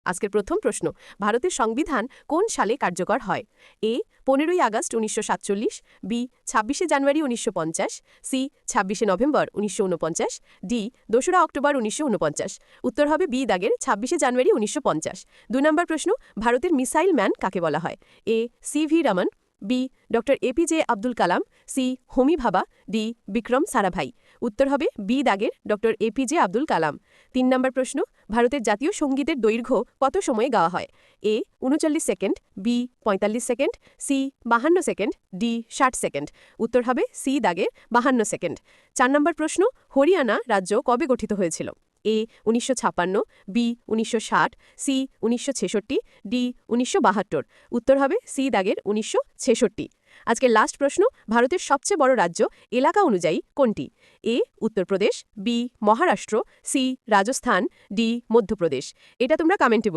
আজকের প্রথম প্রশ্ন, ভারতের সংবিধান কোন সালে কার্যকর হয়? এ 15ই আগস্ট 1947, বি 26শে জানুয়ারি 1950, সি 26শে নভেম্বর 1949, ডি 2রা অক্টোবর 1949। উত্তর হবে বি দাগের 26শে জানুয়ারি 1950। 2 নম্বর প্রশ্ন, ভারতের মিসাইল ম্যান কাকে বলা হয়? A CV Raman, B doctor APJ Abdul Kalam, C Homi Bhabha, D Vikram Sarabhai. উত্তর হবে বি দাগের ডক্টর এপিজে আব্দুল কালাম। 3 নম্বর প্রশ্ন, ভারতের জাতীয় সঙ্গীতের দৈর্ঘ্য কত সময়ে গাওয়া হয়? A 39 second, B 45 second, C 52 second, D 60 second. উত্তর হবে সি দাগের 52 সেকেন্ড। 4 নম্বর প্রশ্ন, হরিয়ানা রাজ্য কবে গঠিত হয়েছিল? এ 1956, বি 1960, সি 1966, ডি 1972। উত্তর হবে সি দাগের 1966। আজকের লাস্ট প্রশ্ন, ভারতের সবচেয়ে বড় রাজ্য এলাকা অনুযায়ী কোনটি? A Uttar Pradesh, B Maharashtra, C Rajasthan, D Madhya Pradesh. এটা তোমরা কমেন্টে